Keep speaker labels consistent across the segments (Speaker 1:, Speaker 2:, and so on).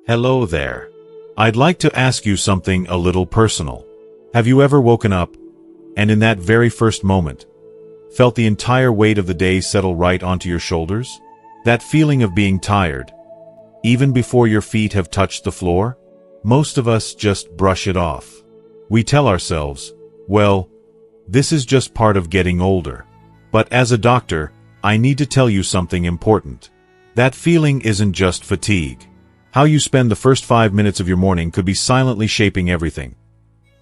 Speaker 1: Hello there. I'd like to ask you something a little personal. Have you ever woken up, and in that very first moment, felt the entire weight of the day settle right onto your shoulders? That feeling of being tired, even before your feet have touched the floor? Most of us just brush it off. We tell ourselves, well, this is just part of getting older. But as a doctor, I need to tell you something important. That feeling isn't just fatigue. How you spend the first 5 minutes of your morning could be silently shaping everything.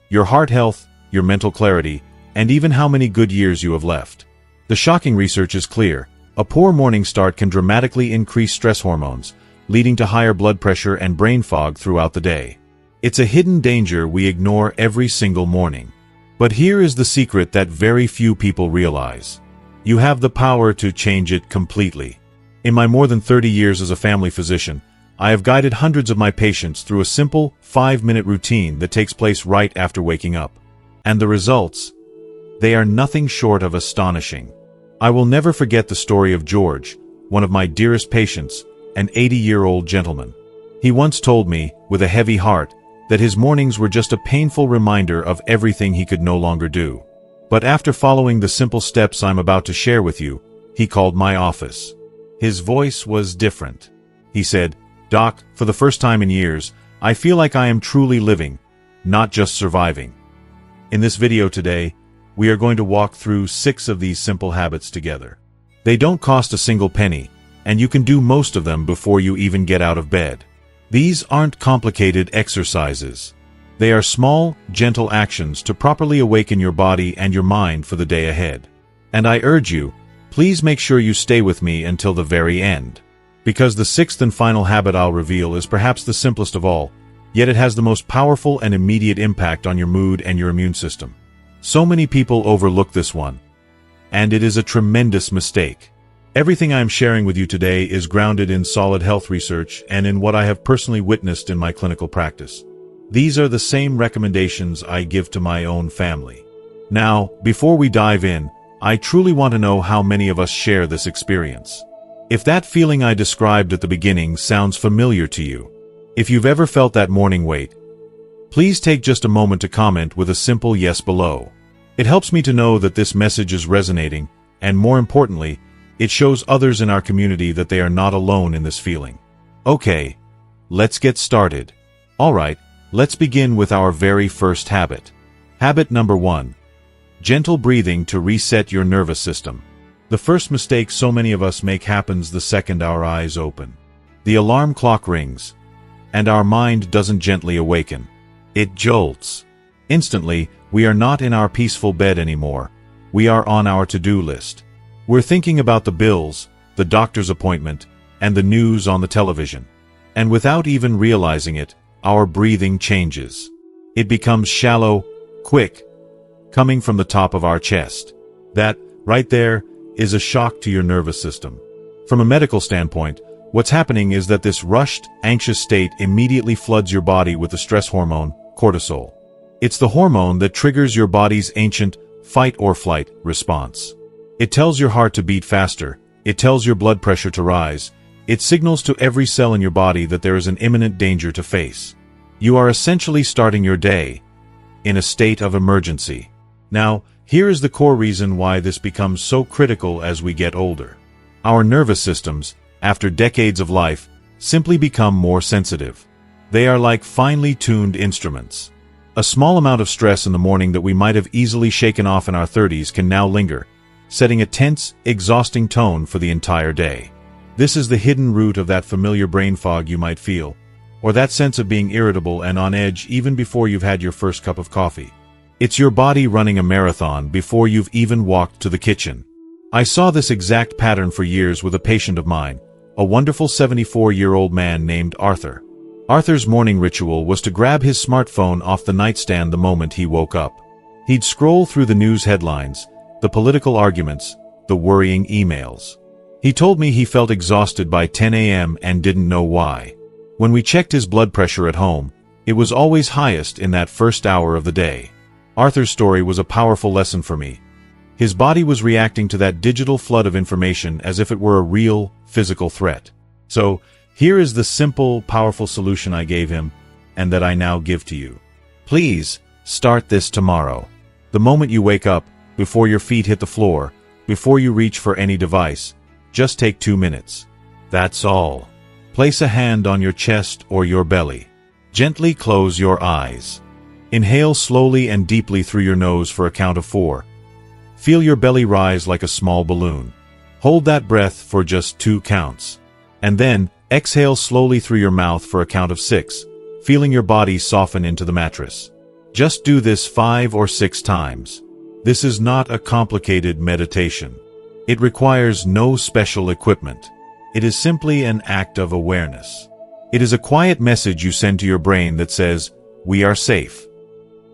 Speaker 1: Your heart health, your mental clarity, and even how many good years you have left. The shocking research is clear. A poor morning start can dramatically increase stress hormones, leading to higher blood pressure and brain fog throughout the day. It's a hidden danger we ignore every single morning. But here is the secret that very few people realize. You have the power to change it completely. In my more than 30 years as a family physician, I have guided hundreds of my patients through a simple 5-minute routine that takes place right after waking up. And the results? They are nothing short of astonishing. I will never forget the story of George, one of my dearest patients, an 80-year-old gentleman. He once told me, with a heavy heart, that his mornings were just a painful reminder of everything he could no longer do. But after following the simple steps I'm about to share with you, he called my office. His voice was different. He said, "Doc, for the first time in years, I feel like I am truly living, not just surviving." In this video today, we are going to walk through 6 of these simple habits together. They don't cost a single penny, and you can do most of them before you even get out of bed. These aren't complicated exercises. They are small, gentle actions to properly awaken your body and your mind for the day ahead. And I urge you, please make sure you stay with me until the very end. Because the 6th and final habit I'll reveal is perhaps the simplest of all, yet it has the most powerful and immediate impact on your mood and your immune system. So many people overlook this one, and it is a tremendous mistake. Everything I am sharing with you today is grounded in solid health research and in what I have personally witnessed in my clinical practice. These are the same recommendations I give to my own family. Now, before we dive in, I truly want to know how many of us share this experience. If that feeling I described at the beginning sounds familiar to you, if you've ever felt that morning weight, please take just a moment to comment with a simple yes below. It helps me to know that this message is resonating, and more importantly, it shows others in our community that they are not alone in this feeling. Okay, let's get started. Alright, let's begin with our very first habit. Habit number 1. Gentle breathing to reset your nervous system. The first mistake so many of us make happens the second our eyes open. The alarm clock rings, and our mind doesn't gently awaken. It jolts. Instantly, we are not in our peaceful bed anymore. We are on our to-do list. We're thinking about the bills, the doctor's appointment, and the news on the television. And without even realizing it, our breathing changes. It becomes shallow, quick, coming from the top of our chest. That, right there, is a shock to your nervous system. From a medical standpoint, what's happening is that this rushed, anxious state immediately floods your body with the stress hormone, cortisol. It's the hormone that triggers your body's ancient fight-or-flight response. It tells your heart to beat faster, it tells your blood pressure to rise, it signals to every cell in your body that there is an imminent danger to face. You are essentially starting your day in a state of emergency. Now, here is the core reason why this becomes so critical as we get older. Our nervous systems, after decades of life, simply become more sensitive. They are like finely tuned instruments. A small amount of stress in the morning that we might have easily shaken off in our 30s can now linger, setting a tense, exhausting tone for the entire day. This is the hidden root of that familiar brain fog you might feel, or that sense of being irritable and on edge even before you've had your first cup of coffee. It's your body running a marathon before you've even walked to the kitchen. I saw this exact pattern for years with a patient of mine, a wonderful 74-year-old man named Arthur. Arthur's morning ritual was to grab his smartphone off the nightstand the moment he woke up. He'd scroll through the news headlines, the political arguments, the worrying emails. He told me he felt exhausted by 10 a.m. and didn't know why. When we checked his blood pressure at home, it was always highest in that first hour of the day. Arthur's story was a powerful lesson for me. His body was reacting to that digital flood of information as if it were a real, physical threat. So, Here is the simple, powerful solution I gave him, and that I now give to you. Please, start this tomorrow. The moment you wake up, before your feet hit the floor, before you reach for any device, just take 2 minutes. That's all. Place a hand on your chest or your belly. Gently close your eyes. Inhale slowly and deeply through your nose for a count of 4. Feel your belly rise like a small balloon. Hold that breath for just 2 counts. And then, exhale slowly through your mouth for a count of 6, feeling your body soften into the mattress. Just do this 5 or 6 times. This is not a complicated meditation. It requires no special equipment. It is simply an act of awareness. It is a quiet message you send to your brain that says, "We are safe."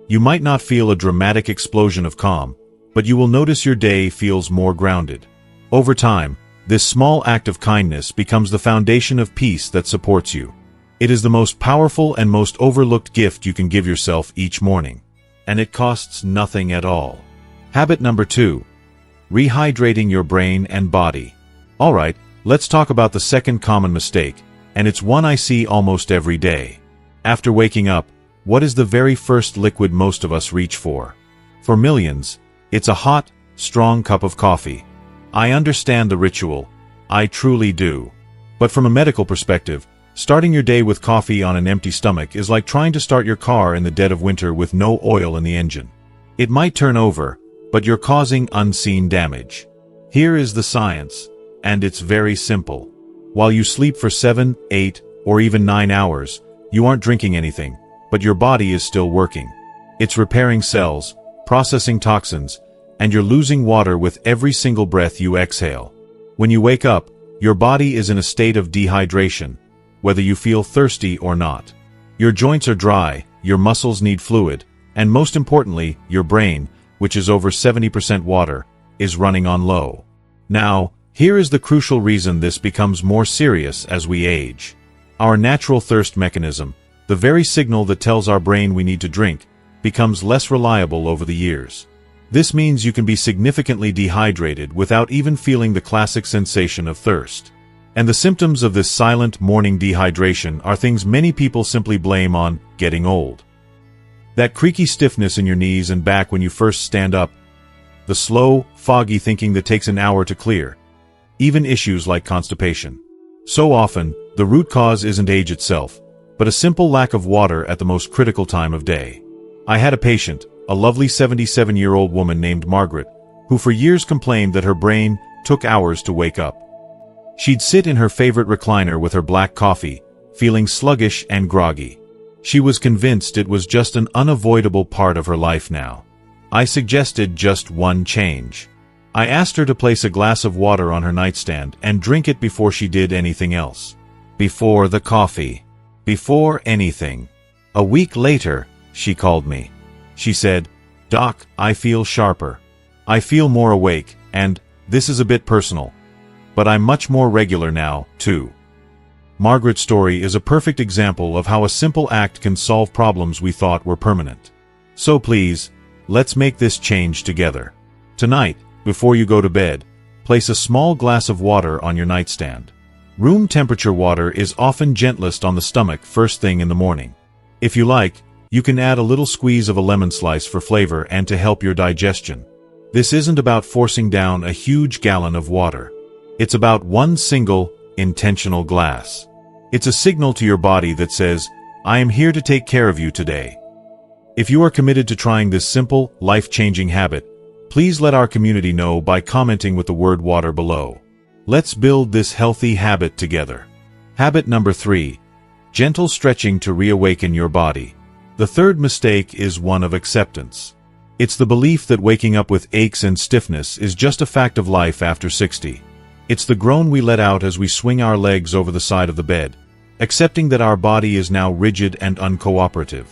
Speaker 1: You might not feel a dramatic explosion of calm, but you will notice your day feels more grounded. Over time, this small act of kindness becomes the foundation of peace that supports you. It is the most powerful and most overlooked gift you can give yourself each morning. And it costs nothing at all. Habit number 2. Rehydrating your brain and body. Alright, let's talk about the second common mistake, and it's one I see almost every day. After waking up, what is the very first liquid most of us reach for? For millions, it's a hot, strong cup of coffee. I understand the ritual. I truly do. But from a medical perspective, starting your day with coffee on an empty stomach is like trying to start your car in the dead of winter with no oil in the engine. It might turn over, but you're causing unseen damage. Here is the science, and it's very simple. While you sleep for 7, 8, or even 9 hours, you aren't drinking anything, but your body is still working. It's repairing cells, processing toxins, and you're losing water with every single breath you exhale. When you wake up, your body is in a state of dehydration, whether you feel thirsty or not. Your joints are dry, your muscles need fluid, and most importantly, your brain, which is over 70% water, is running on low. Now, here is the crucial reason this becomes more serious as we age. Our natural thirst mechanism, the very signal that tells our brain we need to drink, becomes less reliable over the years. This means you can be significantly dehydrated without even feeling the classic sensation of thirst. And the symptoms of this silent morning dehydration are things many people simply blame on getting old. That creaky stiffness in your knees and back when you first stand up, the slow, foggy thinking that takes an hour to clear, even issues like constipation. So often, the root cause isn't age itself, but a simple lack of water at the most critical time of day. I had a patient, a lovely 77-year-old woman named Margaret, who for years complained that her brain took hours to wake up. She'd sit in her favorite recliner with her black coffee, feeling sluggish and groggy. She was convinced it was just an unavoidable part of her life now. I suggested just one change. I asked her to place a glass of water on her nightstand and drink it before she did anything else. Before the coffee. Before anything. A week later, she called me. She said, "Doc, I feel sharper. I feel more awake, and, this is a bit personal, but I'm much more regular now, too." Margaret's story is a perfect example of how a simple act can solve problems we thought were permanent. So please, let's make this change together. Tonight, before you go to bed, place a small glass of water on your nightstand. Room temperature water is often gentlest on the stomach first thing in the morning. If you like, you can add a little squeeze of a lemon slice for flavor and to help your digestion. This isn't about forcing down a huge gallon of water. It's about one single, intentional glass. It's a signal to your body that says, "I am here to take care of you today." If you are committed to trying this simple, life-changing habit, please let our community know by commenting with the word water below. Let's build this healthy habit together. Habit number 3. Gentle stretching to reawaken your body. The third mistake is one of acceptance. It's the belief that waking up with aches and stiffness is just a fact of life after 60. It's the groan we let out as we swing our legs over the side of the bed, accepting that our body is now rigid and uncooperative.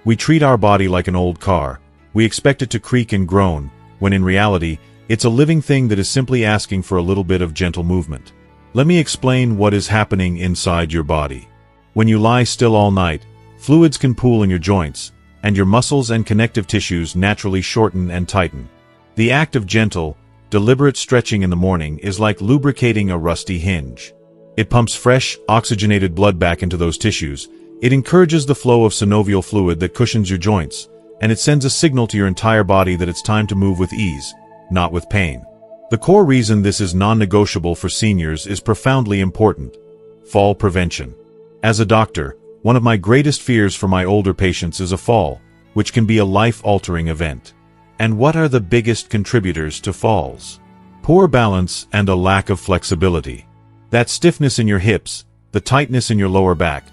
Speaker 1: We treat our body like an old car. We expect it to creak and groan, when in reality, it's a living thing that is simply asking for a little bit of gentle movement. Let me explain what is happening inside your body. When you lie still all night, fluids can pool in your joints, and your muscles and connective tissues naturally shorten and tighten. The act of gentle, deliberate stretching in the morning is like lubricating a rusty hinge. It pumps fresh, oxygenated blood back into those tissues. It encourages the flow of synovial fluid that cushions your joints, and it sends a signal to your entire body that it's time to move with ease, not with pain. The core reason this is non-negotiable for seniors is profoundly important: fall prevention. As a doctor, one of my greatest fears for my older patients is a fall, which can be a life-altering event. And what are the biggest contributors to falls? Poor balance and a lack of flexibility. That stiffness in your hips, the tightness in your lower back.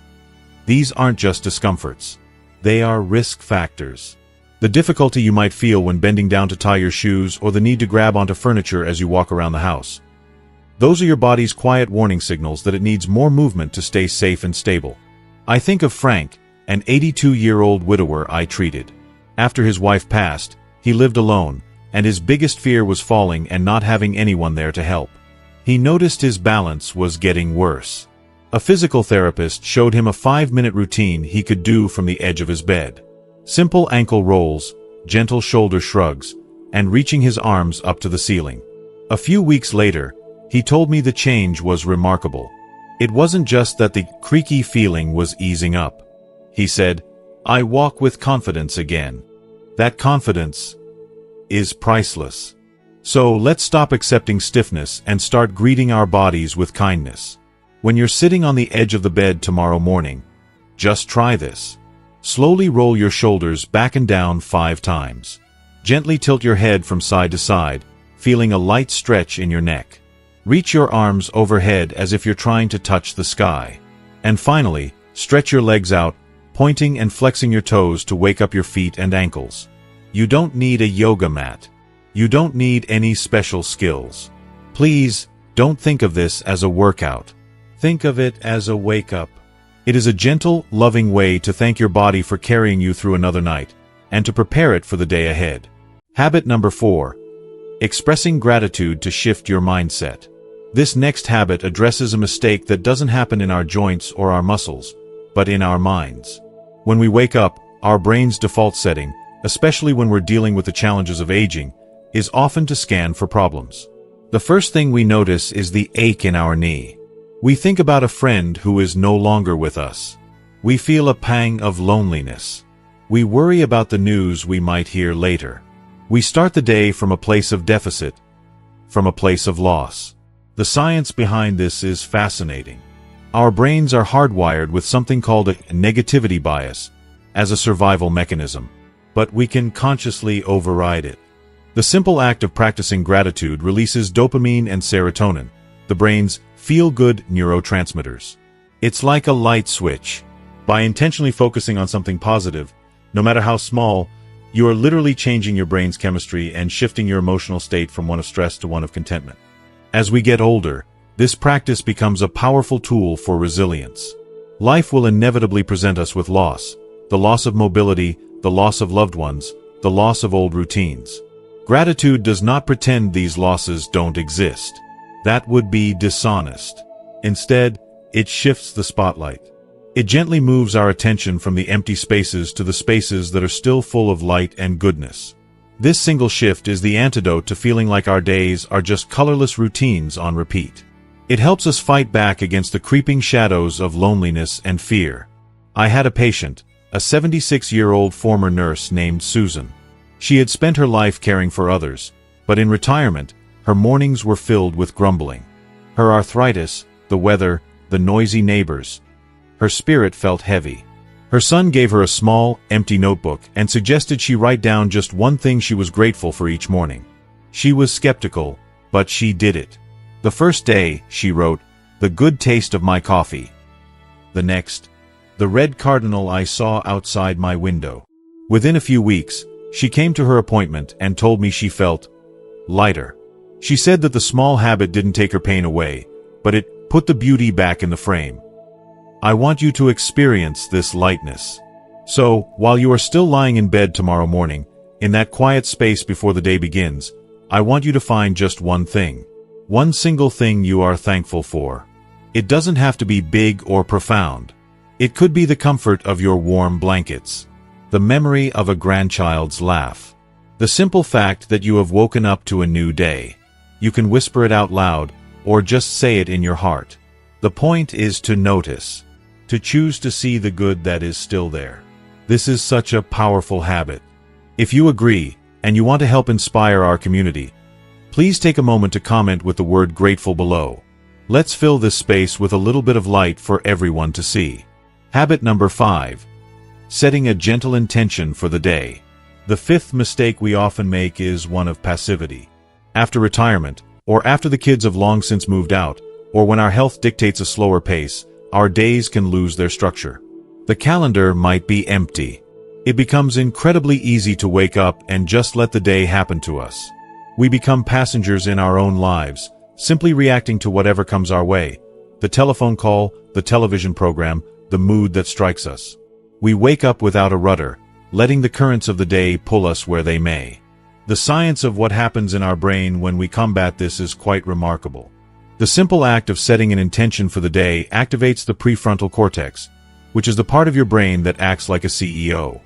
Speaker 1: These aren't just discomforts. They are risk factors. The difficulty you might feel when bending down to tie your shoes, or the need to grab onto furniture as you walk around the house. Those are your body's quiet warning signals that it needs more movement to stay safe and stable. I think of Frank, an 82-year-old widower I treated. After his wife passed, he lived alone, and his biggest fear was falling and not having anyone there to help. He noticed his balance was getting worse. A physical therapist showed him a 5-minute routine he could do from the edge of his bed. Simple ankle rolls, gentle shoulder shrugs, and reaching his arms up to the ceiling. A few weeks later, he told me the change was remarkable. It wasn't just that the creaky feeling was easing up. He said, "I walk with confidence again." That confidence is priceless. So let's stop accepting stiffness and start greeting our bodies with kindness. When you're sitting on the edge of the bed tomorrow morning, just try this. Slowly roll your shoulders back and down 5 times. Gently tilt your head from side to side, feeling a light stretch in your neck. Reach your arms overhead as if you're trying to touch the sky. And finally, stretch your legs out, pointing and flexing your toes to wake up your feet and ankles. You don't need a yoga mat. You don't need any special skills. Please, don't think of this as a workout. Think of it as a wake-up. It is a gentle, loving way to thank your body for carrying you through another night, and to prepare it for the day ahead. Habit number 4. Expressing gratitude to shift your mindset. This next habit addresses a mistake that doesn't happen in our joints or our muscles, but in our minds. When we wake up, our brain's default setting, especially when we're dealing with the challenges of aging, is often to scan for problems. The first thing we notice is the ache in our knee. We think about a friend who is no longer with us. We feel a pang of loneliness. We worry about the news we might hear later. We start the day from a place of deficit, from a place of loss. The science behind this is fascinating. Our brains are hardwired with something called a negativity bias as a survival mechanism, but we can consciously override it. The simple act of practicing gratitude releases dopamine and serotonin, the brain's feel-good neurotransmitters. It's like a light switch. By intentionally focusing on something positive, no matter how small, you are literally changing your brain's chemistry and shifting your emotional state from one of stress to one of contentment. As we get older, this practice becomes a powerful tool for resilience. Life will inevitably present us with loss: the loss of mobility, the loss of loved ones, the loss of old routines. Gratitude does not pretend these losses don't exist. That would be dishonest. Instead, it shifts the spotlight. It gently moves our attention from the empty spaces to the spaces that are still full of light and goodness. This single shift is the antidote to feeling like our days are just colorless routines on repeat. It helps us fight back against the creeping shadows of loneliness and fear. I had a patient, a 76-year-old former nurse named Susan. She had spent her life caring for others, but in retirement, her mornings were filled with grumbling. Her arthritis, the weather, the noisy neighbors. Her spirit felt heavy. Her son gave her a small, empty notebook and suggested she write down just one thing she was grateful for each morning. She was skeptical, but she did it. The first day, she wrote, "The good taste of my coffee." The next, "The red cardinal I saw outside my window." Within a few weeks, she came to her appointment and told me she felt lighter. She said that the small habit didn't take her pain away, but it put the beauty back in the frame. I want you to experience this lightness. So, while you are still lying in bed tomorrow morning, in that quiet space before the day begins, I want you to find just one thing. One single thing you are thankful for. It doesn't have to be big or profound. It could be the comfort of your warm blankets, the memory of a grandchild's laugh, the simple fact that you have woken up to a new day. You can whisper it out loud, or just say it in your heart. The point is to notice, to choose to see the good that is still there. This is such a powerful habit. If you agree, and you want to help inspire our community, please take a moment to comment with the word grateful below. Let's fill this space with a little bit of light for everyone to see. Habit number 5. Setting a gentle intention for the day. The fifth mistake we often make is one of passivity. After retirement, or after the kids have long since moved out, or when our health dictates a slower pace, our days can lose their structure. The calendar might be empty. It becomes incredibly easy to wake up and just let the day happen to us. We become passengers in our own lives, simply reacting to whatever comes our way. The telephone call, the television program, the mood that strikes us. We wake up without a rudder, letting the currents of the day pull us where they may. The science of what happens in our brain when we combat this is quite remarkable. The simple act of setting an intention for the day activates the prefrontal cortex, which is the part of your brain that acts like a CEO.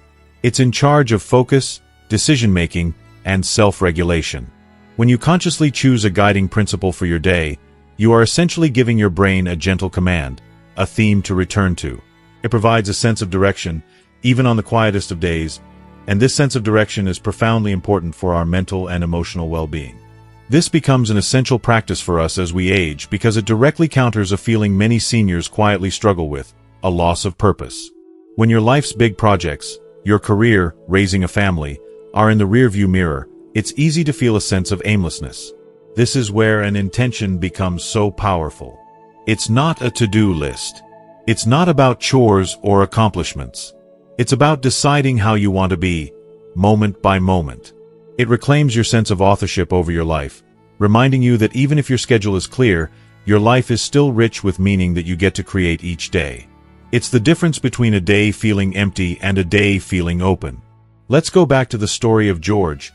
Speaker 1: It's in charge of focus, decision-making, and self-regulation. When you consciously choose a guiding principle for your day, you are essentially giving your brain a gentle command, a theme to return to. It provides a sense of direction, even on the quietest of days, and this sense of direction is profoundly important for our mental and emotional well-being. This becomes an essential practice for us as we age because it directly counters a feeling many seniors quietly struggle with, a loss of purpose. When your life's big projects, your career, raising a family, are in the rearview mirror, it's easy to feel a sense of aimlessness. This is where an intention becomes so powerful. It's not a to-do list. It's not about chores or accomplishments. It's about deciding how you want to be, moment by moment. It reclaims your sense of authorship over your life, reminding you that even if your schedule is clear, your life is still rich with meaning that you get to create each day. It's the difference between a day feeling empty and a day feeling open. Let's go back to the story of George,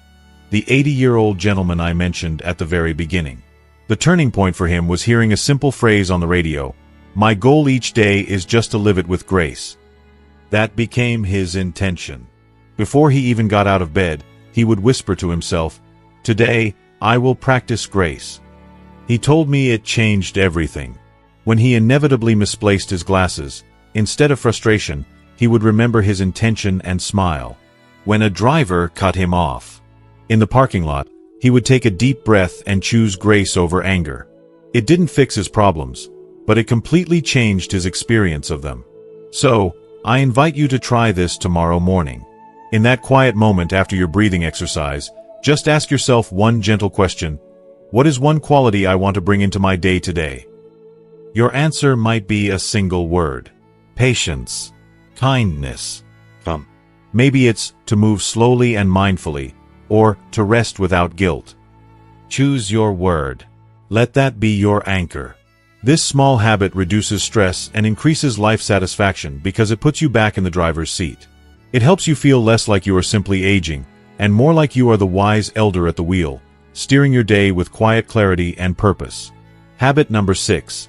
Speaker 1: the 80-year-old gentleman I mentioned at the very beginning. The turning point for him was hearing a simple phrase on the radio, "My goal each day is just to live it with grace." That became his intention. Before he even got out of bed, he would whisper to himself, "Today, I will practice grace." He told me it changed everything. When he inevitably misplaced his glasses, instead of frustration, he would remember his intention and smile. When a driver cut him off in the parking lot, he would take a deep breath and choose grace over anger. It didn't fix his problems, but it completely changed his experience of them. So, I invite you to try this tomorrow morning. In that quiet moment after your breathing exercise, just ask yourself one gentle question. What is one quality I want to bring into my day today? Your answer might be a single word. Patience. Kindness. Maybe it's to move slowly and mindfully, or to rest without guilt. Choose your word. Let that be your anchor. This small habit reduces stress and increases life satisfaction because it puts you back in the driver's seat. It helps you feel less like you are simply aging, and more like you are the wise elder at the wheel, steering your day with quiet clarity and purpose. Habit number 6.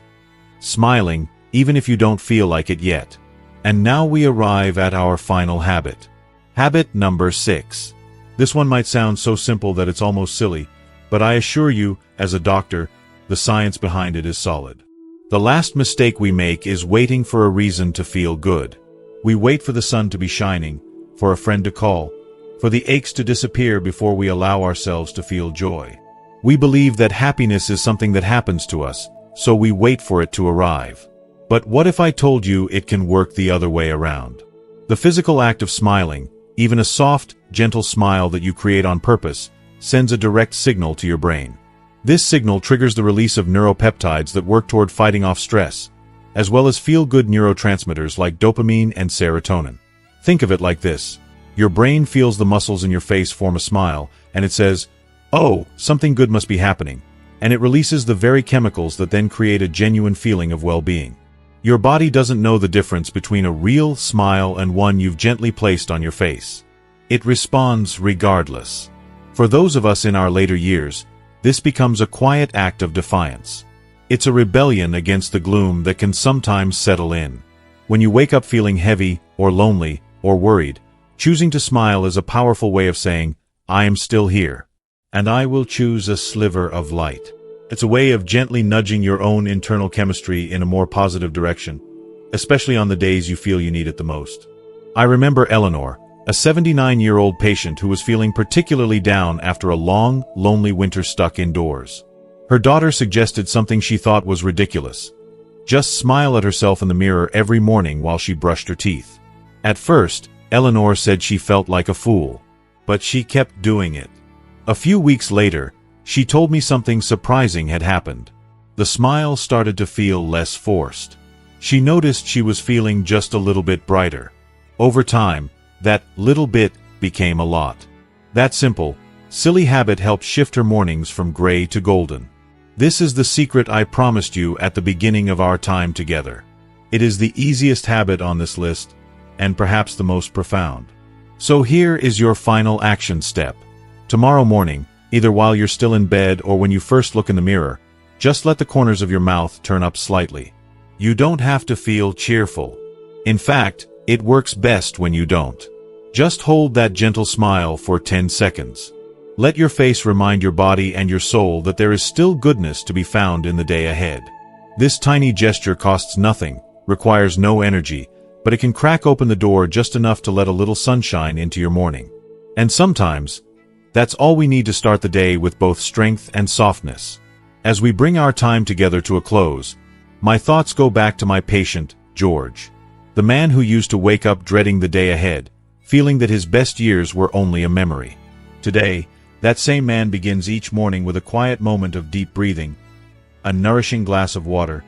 Speaker 1: Smiling, even if you don't feel like it yet. And now we arrive at our final habit. Habit number 6. This one might sound so simple that it's almost silly, but I assure you, as a doctor, the science behind it is solid. The last mistake we make is waiting for a reason to feel good. We wait for the sun to be shining, for a friend to call, for the aches to disappear before we allow ourselves to feel joy. We believe that happiness is something that happens to us, so we wait for it to arrive. But what if I told you it can work the other way around? The physical act of smiling, even a soft, gentle smile that you create on purpose, sends a direct signal to your brain. This signal triggers the release of neuropeptides that work toward fighting off stress, as well as feel-good neurotransmitters like dopamine and serotonin. Think of it like this. Your brain feels the muscles in your face form a smile, and it says, "Oh, something good must be happening," and it releases the very chemicals that then create a genuine feeling of well-being. Your body doesn't know the difference between a real smile and one you've gently placed on your face. It responds regardless. For those of us in our later years, this becomes a quiet act of defiance. It's a rebellion against the gloom that can sometimes settle in. When you wake up feeling heavy, or lonely, or worried, choosing to smile is a powerful way of saying, "I am still here, and I will choose a sliver of light." It's a way of gently nudging your own internal chemistry in a more positive direction, especially on the days you feel you need it the most. I remember Eleanor, a 79-year-old patient who was feeling particularly down after a long, lonely winter stuck indoors. Her daughter suggested something she thought was ridiculous. Just smile at herself in the mirror every morning while she brushed her teeth. At first, Eleanor said she felt like a fool, but she kept doing it. A few weeks later, she told me something surprising had happened. The smile started to feel less forced. She noticed she was feeling just a little bit brighter. Over time, that little bit became a lot. That simple, silly habit helped shift her mornings from gray to golden. This is the secret I promised you at the beginning of our time together. It is the easiest habit on this list, and perhaps the most profound. So here is your final action step. Tomorrow morning, either while you're still in bed or when you first look in the mirror, just let the corners of your mouth turn up slightly. You don't have to feel cheerful. In fact, it works best when you don't. Just hold that gentle smile for 10 seconds. Let your face remind your body and your soul that there is still goodness to be found in the day ahead. This tiny gesture costs nothing, requires no energy, but it can crack open the door just enough to let a little sunshine into your morning. And sometimes, that's all we need to start the day with both strength and softness. As we bring our time together to a close, my thoughts go back to my patient, George. The man who used to wake up dreading the day ahead, feeling that his best years were only a memory. Today, that same man begins each morning with a quiet moment of deep breathing, a nourishing glass of water,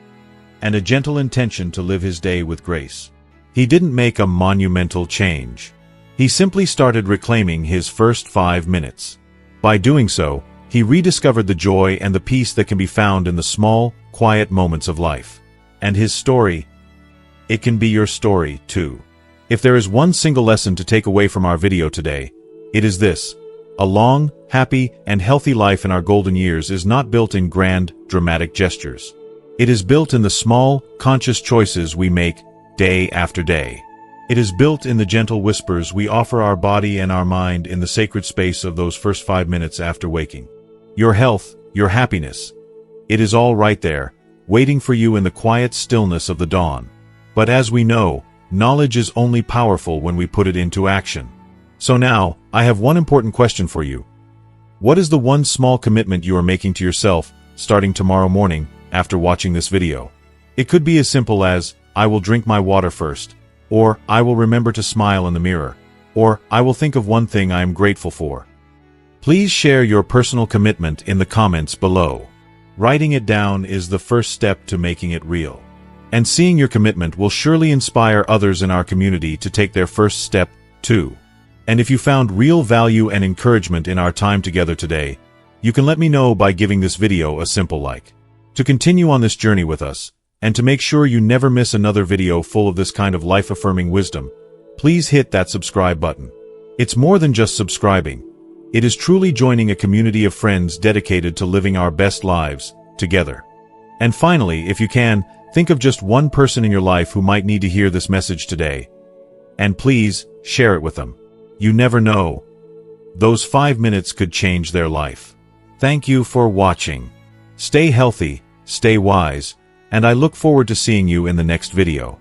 Speaker 1: and a gentle intention to live his day with grace. He didn't make a monumental change. He simply started reclaiming his first 5 minutes. By doing so, he rediscovered the joy and the peace that can be found in the small, quiet moments of life. And his story, it can be your story, too. If there is one single lesson to take away from our video today, it is this: a long, happy, and healthy life in our golden years is not built in grand, dramatic gestures. It is built in the small, conscious choices we make day after day. It is built in the gentle whispers we offer our body and our mind in the sacred space of those first 5 minutes after waking. Your health, your happiness, it is all right there, waiting for you in the quiet stillness of the dawn. But as we know, knowledge is only powerful when we put it into action. So now, I have one important question for you. What is the one small commitment you are making to yourself starting tomorrow morning after watching this video? It could be as simple as, I will drink my water first, or I will remember to smile in the mirror, or I will think of one thing I am grateful for. Please share your personal commitment in the comments below. Writing it down is the first step to making it real. And seeing your commitment will surely inspire others in our community to take their first step, too. And if you found real value and encouragement in our time together today, you can let me know by giving this video a simple like. To continue on this journey with us, and to make sure you never miss another video full of this kind of life-affirming wisdom, please hit that subscribe button. It's more than just subscribing. It is truly joining a community of friends dedicated to living our best lives together. And finally, if you can, think of just one person in your life who might need to hear this message today. And please, share it with them. You never know. Those 5 minutes could change their life. Thank you for watching. Stay healthy, stay wise, and I look forward to seeing you in the next video.